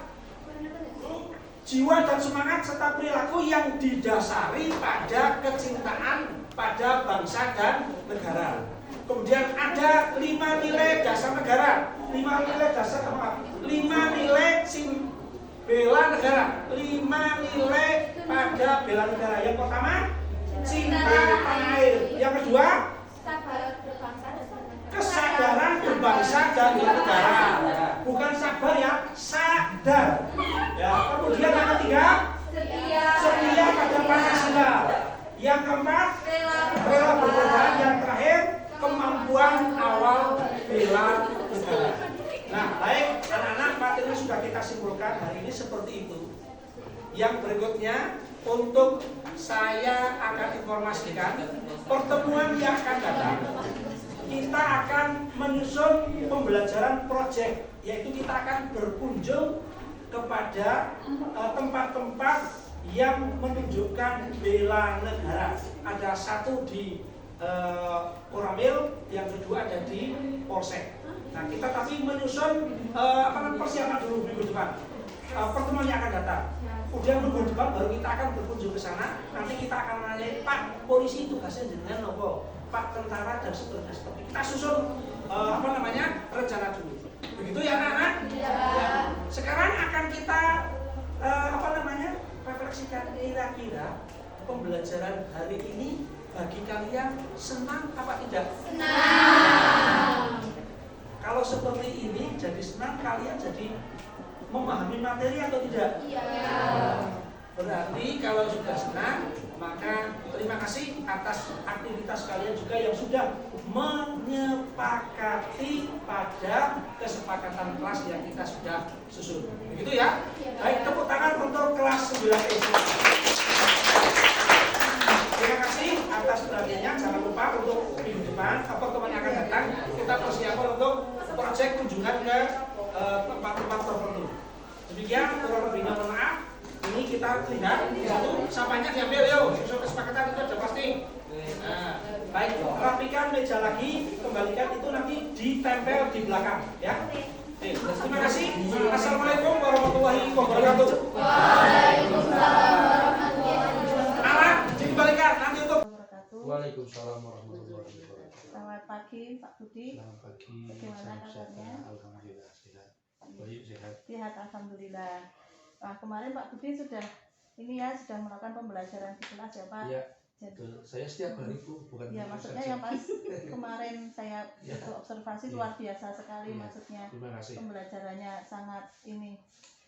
jiwa dan semangat serta perilaku yang didasari pada kecintaan pada bangsa dan negara. Kemudian ada 5 nilai dasar negara, 5 nilai dasar apa? 5 nilai bela negara, 5 nilai pada bela negara. Yang pertama, cinta tanah air. Yang kedua, kesadaran berbangsa dan bernegara. Bukan sabar ya, sadar. Ya, kemudian yang ketiga, setia pada Pancasila. Yang keempat, rela berkorban. Yang terakhir, kemampuan awal bela negara. Nah, baik anak-anak, materi sudah kita simpulkan hari ini seperti itu. Yang berikutnya, untuk saya akan informasikan pertemuan yang akan datang. Kita akan menyusun pembelajaran proyek, yaitu kita akan berkunjung kepada tempat-tempat yang menunjukkan bela negara. Ada satu di Koramil, yang kedua ada di Polsek. Nah, kita tapi menyusun persiapan dulu minggu depan. Pertemuan yang akan datang. Kemudian minggu depan baru kita akan berkunjung ke sana. Nanti kita akan menanya, Pak, polisi tugasnya dengan apa? Pak, tentara dan seterusnya. Kita susun rencana dulu. Begitu ya anak-anak? Ya. Sekarang akan kita refleksikan kira-kira pembelajaran hari ini bagi kalian senang apa tidak? Senang. Kalau seperti ini jadi senang, kalian jadi memahami materi atau tidak? Iya. Berarti kalau sudah senang, maka terima kasih atas aktivitas kalian juga yang sudah menyepakati pada kesepakatan kelas yang kita sudah susun. Begitu ya? Baik, tepuk tangan untuk kelas 9 SD. Terima kasih atas perhatiannya. Jangan lupa untuk minggu depan pertemuan yang akan datang kita persiapkan untuk proyek kunjungan ke tempat-tempat tertentu. Demikian, kurang lebihnya mohon maaf. Ini kita lihat satu sampahnya diambil, yuk. Sesuai kesepakatan itu sudah pasti. Nah, baik, rapikan meja lagi, kembalikan itu nanti ditempel di belakang, ya. Terima kasih. Assalamualaikum warahmatullahi wabarakatuh. Waalaikumsalam warahmatullahi wabarakatuh. Alat dikembalikan nanti untuk. Waalaikumsalam warahmatullahi wabarakatuh. Selamat pagi Pak Budi. Selamat pagi. Bagaimana kabarnya? Alhamdulillah sehat. Baik, sehat. Sehat, alhamdulillah. Nah, kemarin Pak Budi sudah melakukan pembelajaran di kelas ya Pak. Iya. Jadi, Saya setiap hari Bu, bukan ya maksudnya saja. yang pas kemarin saya Ya. itu observasi Ya. luar biasa sekali, Ya. maksudnya Terima kasih. pembelajarannya sangat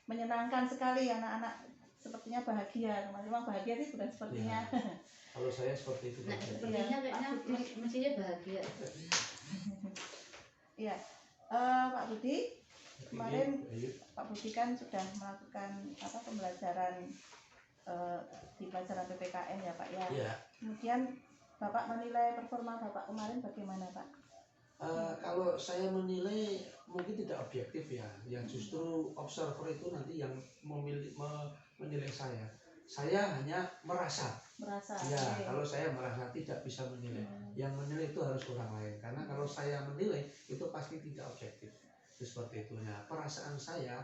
menyenangkan sekali, anak-anak sepertinya bahagia. Memang bahagia sih bukan sepertinya. Kalau saya seperti itu. Nah, Pak. sepertinya kayaknya mestinya bahagia. Iya. Pak Budi, kemarin Ayo. Pak Budi kan sudah melakukan pembelajaran di pelajaran PPKN ya Pak ya. Ya. Kemudian Bapak menilai performa Bapak kemarin bagaimana Pak? Kalau saya menilai mungkin tidak objektif ya, yang justru observer itu nanti yang menilai saya. Saya hanya merasa. Ya, Okay. kalau saya merasa tidak bisa menilai. Yang menilai itu harus orang lain. Karena kalau saya menilai itu pasti tidak objektif. Itu seperti itu. Nah, perasaan saya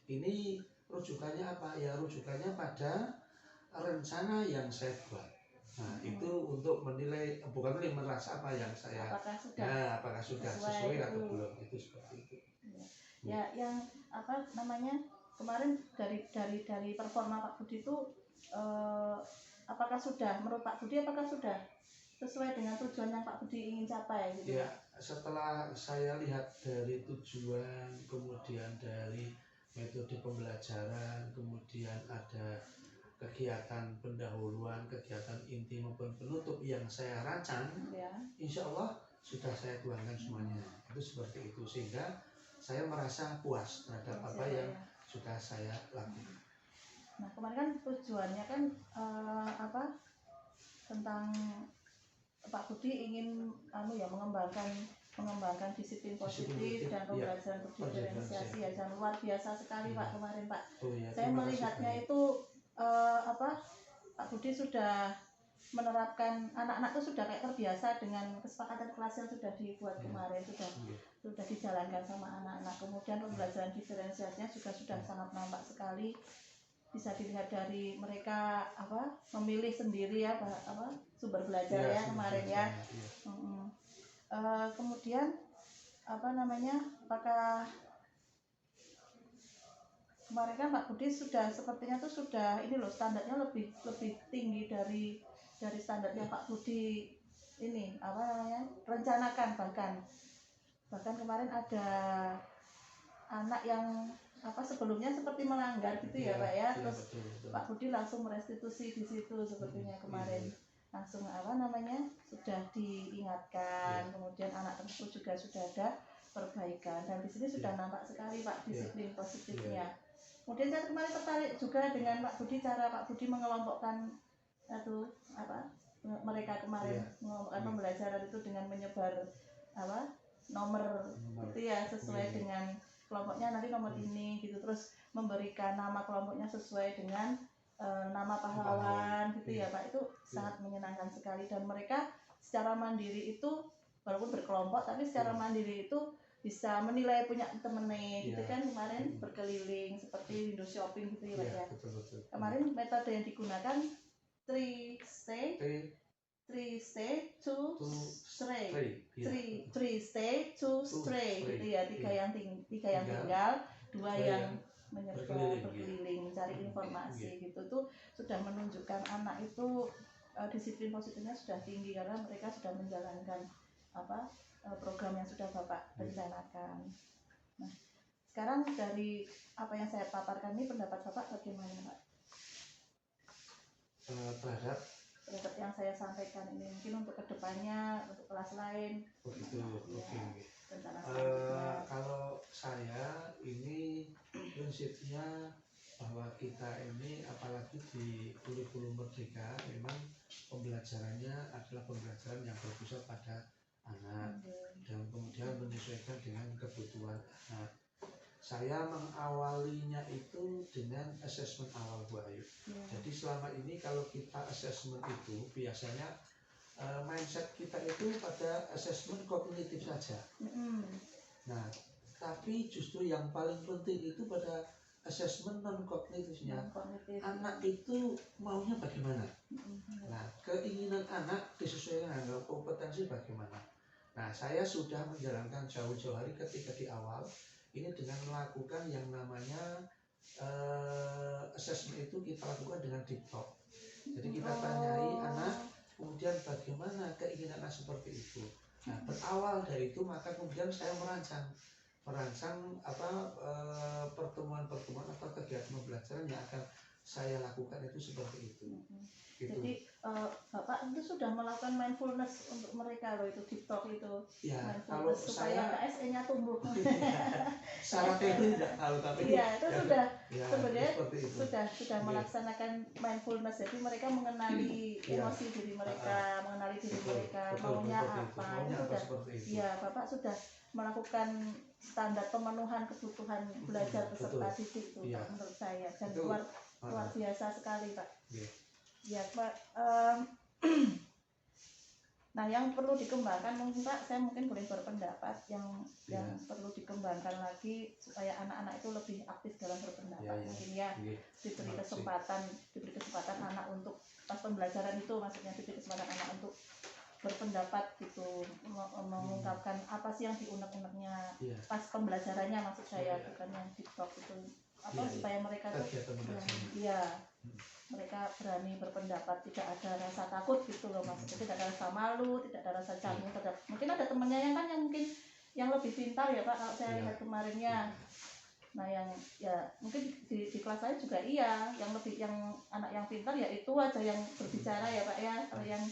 Ini rujukannya apa? Ya rujukannya pada rencana yang saya buat. Nah, itu untuk menilai, bukan menilai, merasa apa yang saya, apakah sudah sesuai atau belum, itu seperti itu. Ya, yang apa namanya, kemarin dari performa Pak Budi itu apakah sudah, menurut Pak Budi apakah sudah sesuai dengan tujuan yang Pak Budi ingin capai gitu? Ya, setelah saya lihat dari tujuan, kemudian dari metode pembelajaran, kemudian ada kegiatan pendahuluan, kegiatan inti maupun penutup yang saya rancang, ya. Insya Allah sudah saya tuangkan semuanya. Itu seperti itu, sehingga saya merasa puas terhadap apa yang sudah saya lakukan. Nah, kemarin kan tujuannya kan tentang Pak Budi ingin mengembangkan disiplin positif dan pembelajaran berdiferensiasi. Ya, yang luar biasa sekali Pak kemarin Pak. Saya melihatnya itu Pak Budi sudah menerapkan, anak-anak itu sudah kayak terbiasa dengan kesepakatan kelas yang sudah dibuat kemarin, sudah dijalankan sama anak-anak. Kemudian pembelajaran diferensiasinya juga sudah sangat nampak sekali, bisa dilihat dari mereka memilih sendiri sumber belajar kemarin ya. Kemudian apakah kemarin kan Pak Budi sepertinya sudah ini loh, standarnya lebih tinggi dari standarnya Pak Budi ini rencanakan. Bahkan kemarin ada anak yang sebelumnya seperti melanggar gitu ya Pak ya, terus betul. Pak Budi langsung merestitusi di situ sepertinya kemarin. Langsung sudah diingatkan, kemudian anak tersebut juga sudah ada perbaikan, dan di sini sudah nampak sekali Pak disiplin positifnya. Kemudian saya kemarin tertarik juga dengan Pak Budi, cara Pak Budi mengelompokkan mereka kemarin mengelompokkan pembelajaran itu dengan menyebar nomor itu ya, sesuai dengan kelompoknya, nanti nomor ini gitu, terus memberikan nama kelompoknya sesuai dengan nama pahlawan gitu ya Pak. Itu sangat menyenangkan sekali, dan mereka secara mandiri itu walaupun berkelompok tapi secara mandiri itu bisa menilai punya temennya gitu kan. Kemarin berkeliling seperti window shopping gitu ya Pak ya. Betul. Kemarin metode yang digunakan 3 stay 2 stray gitu ya, tiga yang tinggal, 2 yang berkeliling mencari informasi gitu. Tuh sudah menunjukkan anak itu disiplin positifnya sudah tinggi karena mereka sudah menjalankan program yang sudah Bapak rencanakan. Nah, sekarang dari apa yang saya paparkan ini, pendapat Bapak bagaimana Pak? Terhadap yang saya sampaikan ini, mungkin untuk kedepannya, untuk kelas lain. Begitu, oke. Kalau saya ini prinsipnya bahwa kita ini apalagi di kurikulum Merdeka memang pembelajarannya adalah pembelajaran yang berpusat pada anak dan kemudian menyesuaikan dengan kebutuhan anak. Saya mengawalinya itu dengan asesmen awal Bu Ayu. Jadi selama ini kalau kita asesmen itu biasanya mindset kita itu pada asesmen kognitif saja. Nah, tapi justru yang paling penting itu pada asesmen non kognitifnya. Anak itu maunya bagaimana? Nah, keinginan anak disesuaikan dengan kompetensi bagaimana? Nah, saya sudah menjalankan jauh-jauh hari ketika di awal ini dengan melakukan yang namanya assessment itu kita lakukan dengan deep talk. Jadi kita tanyai anak, kemudian bagaimana keinginan anak seperti itu. Nah, berawal dari itu maka kemudian saya merancang pertemuan-pertemuan atau kegiatan pembelajaran yang akan saya lakukan itu seperti itu. Gitu. Jadi Bapak itu sudah melakukan mindfulness untuk mereka loh, itu TikTok itu. Ya, kalau supaya KSE-nya tumbuh. Syaratnya itu tidak tahu, tapi iya itu sudah sebenarnya sudah melaksanakan mindfulness. Jadi mereka mengenali emosi diri mereka, mengenali diri mereka, maunya apa. Itu sudah. Iya, Bapak sudah melakukan standar pemenuhan kebutuhan belajar peserta didik itu menurut saya, dan luar biasa sekali Pak. Ya Pak. Nah, yang perlu dikembangkan mungkin Pak, saya mungkin boleh berpendapat yang perlu dikembangkan lagi supaya anak-anak itu lebih aktif dalam kebebasan berpendapat. Ya, ya. Mungkin ya Iya. diberi kesempatan anak untuk pas pembelajaran itu, maksudnya diberi kesempatan anak untuk berpendapat gitu, mengungkapkan apa sih yang diunek-uneknya Iya. pas pembelajarannya, maksud saya Iya. bukan yang di talk itu, apa Iya, supaya mereka tuh kegiatan belajarnya. iya mereka berani berpendapat, tidak ada rasa takut gitu loh mas, tidak ada rasa malu, tidak ada rasa canggung terhadap, mungkin ada temennya yang kan yang mungkin yang lebih pintar ya pak, kalau saya Iya. lihat kemarinnya. Nah yang ya mungkin di kelas saya juga iya, yang anak yang pintar ya itu aja yang berbicara ya pak ya, kalau yang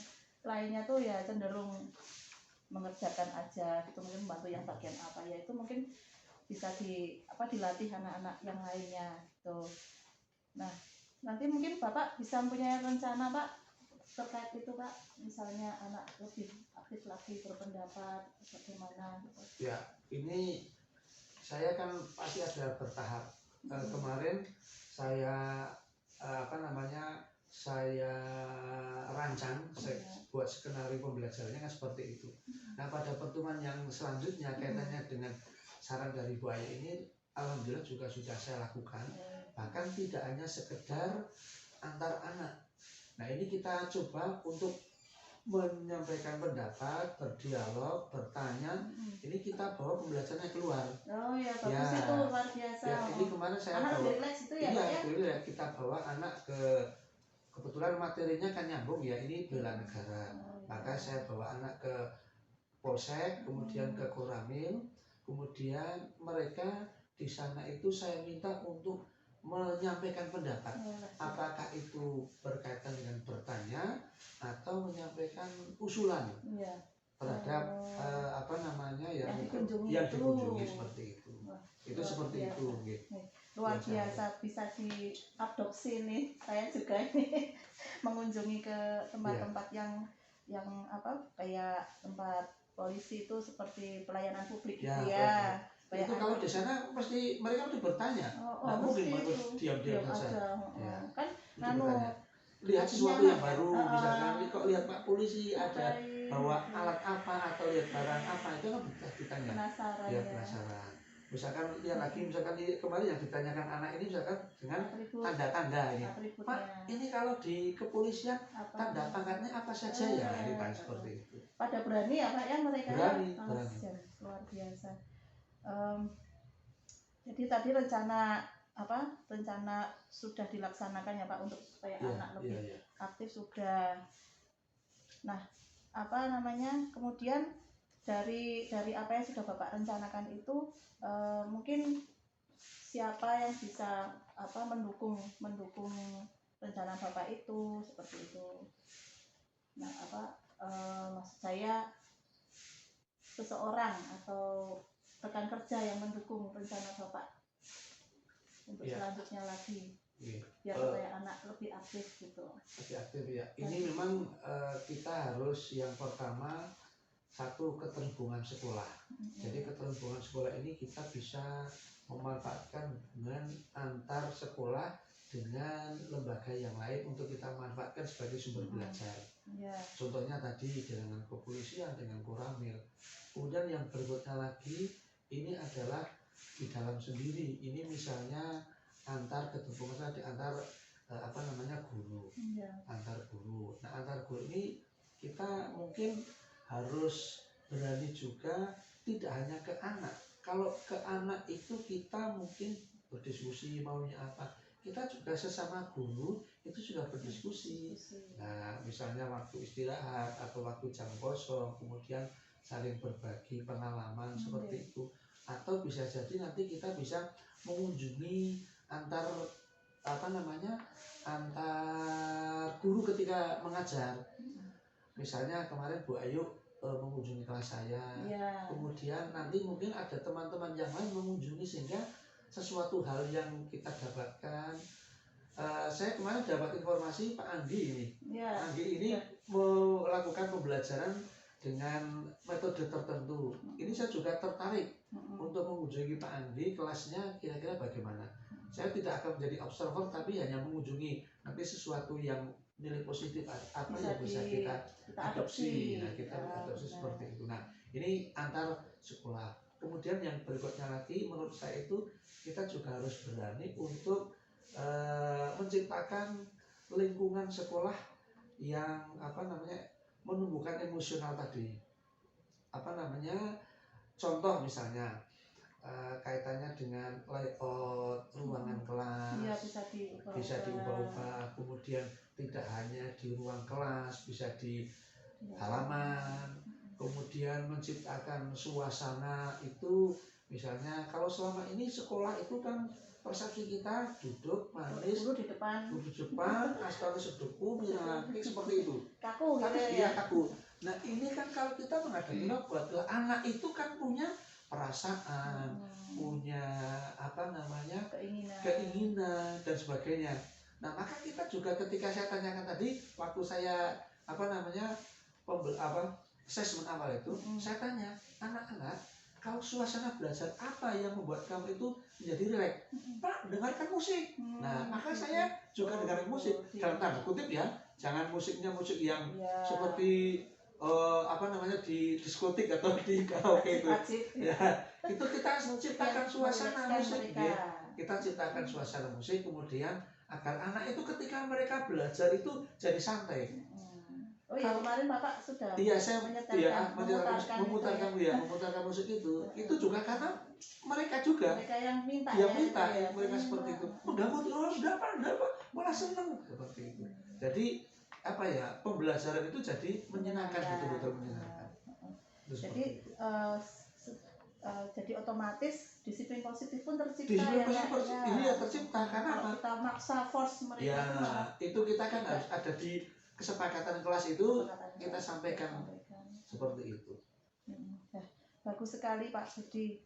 lainnya tuh ya cenderung mengerjakan aja gitu, mungkin membantu yang bagian apa ya, itu mungkin bisa dilatih anak-anak yang lainnya gitu. Nah nanti mungkin bapak bisa punya rencana pak terkait itu pak, misalnya anak lebih aktif lagi berpendapat bagaimana gitu. Ya, ini saya kan pasti ada bertahap. Kemarin saya saya rancang, saya buat skenario pembelajarannya kan seperti itu. Nah pada pertemuan yang selanjutnya kaitannya dengan saran dari Bu Aya ini, alhamdulillah juga sudah saya lakukan. Bahkan tidak hanya sekedar antar anak. Nah ini kita coba untuk menyampaikan pendapat, berdialog, bertanya. Ini kita bawa pembelajarannya keluar. Oh ya bagus itu, luar biasa. Ya, ini kemarin saya anak bawa. relax itu ya, iya, ya kita bawa anak kebetulan materinya kan nyambung ya, ini bela negara. Maka saya bawa anak ke Polsek, kemudian ke Koramil, kemudian mereka di sana itu saya minta untuk menyampaikan pendapat, apakah itu berkaitan dengan bertanya atau menyampaikan usulan terhadap yang dikunjungi seperti itu. Itu seperti biasa. itu. Gitu. Luar biasa, bisa diadopsi nih. Saya juga ini mengunjungi ke tempat-tempat yang kayak tempat polisi itu, seperti pelayanan publik gitu ya. Itu kalau di sana pasti mereka udah bertanya, nggak mungkin mereka diam-diam saja. Kan lihat sesuatu yang baru, misalkan kok lihat Pak Polisi ada bawa alat apa atau lihat barang apa, itu kan bisa ditanya. Penasaran. Misalkan lihat lagi, misalkan kemarin yang ditanyakan anak ini misalkan dengan tanda-tanda ini, Pak ini kalau di kepolisian tanda pangkatnya apa saja ya, ditanya seperti itu. Pada berani ya Pak ya mereka. Berani. Luar biasa. Jadi tadi rencana sudah dilaksanakan ya Pak, untuk supaya anak lebih aktif sudah. Nah kemudian dari apa yang sudah Bapak rencanakan itu, mungkin siapa yang bisa mendukung rencana Bapak itu, seperti itu. Nah maksud saya seseorang atau rekan kerja yang mendukung rencana Bapak untuk selanjutnya lagi, biar supaya anak lebih aktif gitu. Lebih aktif ya. Ini memang kita harus yang pertama satu keterhubungan sekolah. Jadi keterhubungan sekolah ini kita bisa memanfaatkan dengan antar sekolah dengan lembaga yang lain untuk kita manfaatkan sebagai sumber belajar. Contohnya tadi dengan kepolisian, dengan Koramil. Kemudian yang berikutnya lagi ini adalah di dalam sendiri. Ini misalnya antar keterhubungan di antar guru. Antar guru. Nah antar guru ini kita mungkin harus berani juga, tidak hanya ke anak. Kalau ke anak itu kita mungkin berdiskusi maunya apa, kita juga sesama guru itu juga berdiskusi. Nah misalnya waktu istirahat atau waktu jam kosong, kemudian saling berbagi pengalaman seperti itu. Atau bisa jadi nanti kita bisa mengunjungi antar guru ketika mengajar. Misalnya kemarin Bu Ayu mengunjungi kelas saya, kemudian nanti mungkin ada teman-teman yang lain mengunjungi, sehingga sesuatu hal yang kita dapatkan. Saya kemarin dapat informasi Pak Andi ini, Andi ini melakukan pembelajaran dengan metode tertentu. Ini saya juga tertarik untuk mengunjungi Pak Andi, kelasnya kira-kira bagaimana. Saya tidak akan menjadi observer, tapi hanya mengunjungi nanti sesuatu yang nilai positif apa yang bisa kita adopsi. Nah kita adopsi seperti itu. Nah ini antar sekolah. kemudian yang berikutnya lagi menurut saya itu kita juga harus berani untuk menciptakan lingkungan sekolah yang menumbuhkan emosional tadi. Contoh misalnya kaitannya dengan layout ruangan kelas, Iya, bisa diubah-ubah, kemudian tidak hanya di ruang kelas, bisa di halaman, kemudian menciptakan suasana itu. Misalnya kalau selama ini sekolah itu kan persepsi kita duduk manis, guru di depan, askara seduku, miraki seperti itu. Kaku Tapi gitu dia ya. kaku. Nah ini kan kalau kita menghadapi robot, anak itu kan punya perasaan, punya keinginan dan sebagainya. Nah maka kita juga ketika saya tanyakan tadi, waktu saya assessment awal itu, saya tanya anak-anak, kalau suasana belajar apa yang membuat kamu itu menjadi rileks? Pak, dengarkan musik. Nah, maka saya juga dengarkan musik. Dalam tanda kutip ya, jangan musiknya musik yang seperti di diskotik atau di karaoke itu. Ya, itu kita ciptakan suasana musik ya. Kita ciptakan suasana musik, kemudian agar anak itu ketika mereka belajar itu jadi santai. Oh iya, kemarin Bapak sudah memutarkan musik itu. Itu juga karena mereka yang minta mereka seperti itu. Udah malah senang seperti itu. Jadi pembelajaran itu jadi menyenangkan, betul-betul menyenangkan. Jadi otomatis disiplin positif pun tercipta. Disiplin positif ini tercipta karena kalau kita maksa force mereka. Ya, itu kita kan harus ada di kesepakatan kelas itu, kita sampaikan seperti itu. Bagus sekali Pak Budi,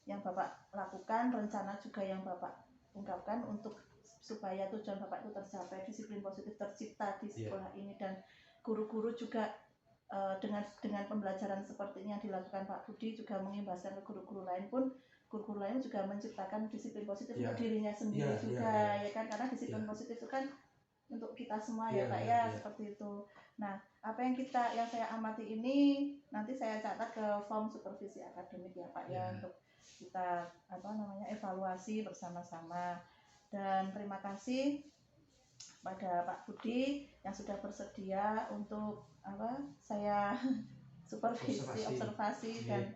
yang Bapak lakukan, rencana juga yang Bapak ungkapkan untuk supaya tujuan Bapak itu tercapai, disiplin positif tercipta di sekolah ini, dan guru-guru juga dengan pembelajaran seperti ini yang dilakukan Pak Budi juga mengimbaskan ke guru-guru lain pun, guru-guru lain juga menciptakan disiplin positif untuk dirinya sendiri juga, ya kan, karena disiplin positif itu kan untuk kita semua ya Pak ya, seperti itu. Nah, apa yang saya amati ini nanti saya catat ke form supervisi akademik ya Pak ya, untuk kita evaluasi bersama-sama. Dan terima kasih pada Pak Budi yang sudah bersedia untuk saya observasi dan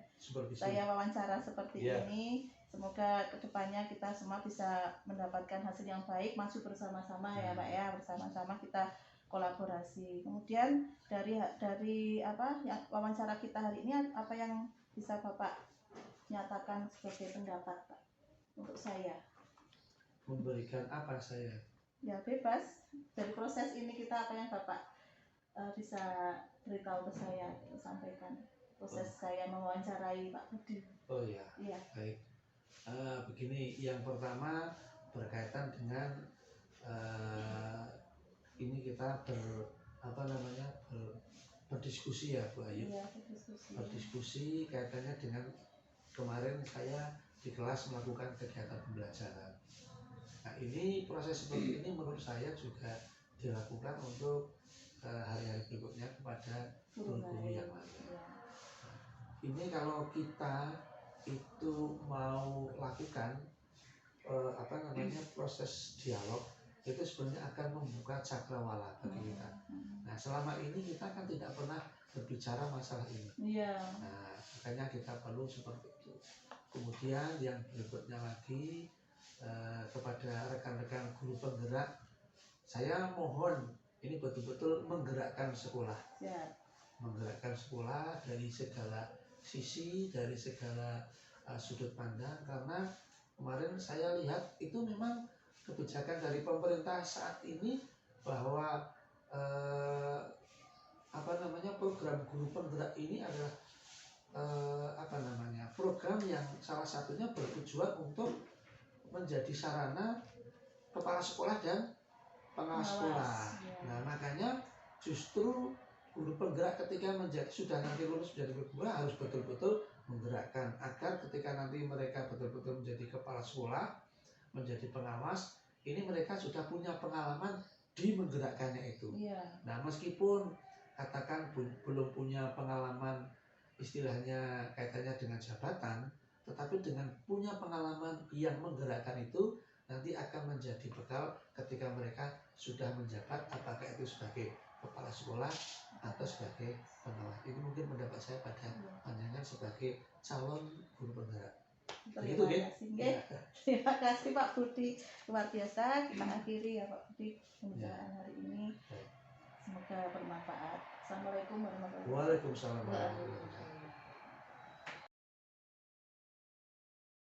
saya wawancara seperti ini. Semoga kedepannya kita semua bisa mendapatkan hasil yang baik, maju bersama-sama ya Pak ya, bersama-sama kita kolaborasi. Kemudian dari wawancara kita hari ini, apa yang bisa Bapak nyatakan sebagai pendapat Pak untuk saya? Memberikan apa saya? Ya bebas, dari proses ini kita apa yang Bapak bisa beritahu ke saya, sampaikan proses saya mewawancarai Pak Budi. Oh ya, baik. Begini, yang pertama berkaitan dengan ini kita berdiskusi ya Bu Ayu. Berdiskusi kaitannya dengan kemarin saya di kelas melakukan kegiatan pembelajaran. Nah ini proses seperti ini menurut saya juga dilakukan untuk hari-hari berikutnya kepada guru-guru yang lain. Ini kalau kita itu mau lakukan proses dialog, itu sebenarnya akan membuka cakrawala bagi kita. Nah selama ini kita kan tidak pernah berbicara masalah ini. Nah makanya kita perlu seperti itu. Kemudian yang berikutnya lagi kepada rekan-rekan guru penggerak, saya mohon ini betul-betul menggerakkan sekolah. Menggerakkan sekolah dari segala sisi, dari segala sudut pandang, karena kemarin saya lihat itu memang kebijakan dari pemerintah saat ini bahwa program guru penggerak ini adalah program yang salah satunya bertujuan untuk menjadi sarana kepala sekolah dan pengawas sekolah. Nah makanya justru guru penggerak ketika sudah nanti lulus menjadi guru penggerak harus betul-betul menggerakkan agar ketika nanti mereka betul-betul menjadi kepala sekolah, menjadi pengawas, ini mereka sudah punya pengalaman di menggerakkannya itu. Nah meskipun katakan belum punya pengalaman istilahnya kaitannya dengan jabatan, tetapi dengan punya pengalaman yang menggerakkan itu nanti akan menjadi bekal ketika mereka sudah menjabat, apakah itu sebagai kepala sekolah atau sebagai pengawas. Itu mungkin pendapat saya pada pandangan sebagai calon guru penggerak. Terima kasih, terima kasih Pak Budi, luar biasa. Kita akhiri ya Pak Budi pembicaraan hari ini. Semoga bermanfaat. Assalamualaikum warahmatullahi wabarakatuh. Waalaikumsalam warahmatullahi wabarakatuh.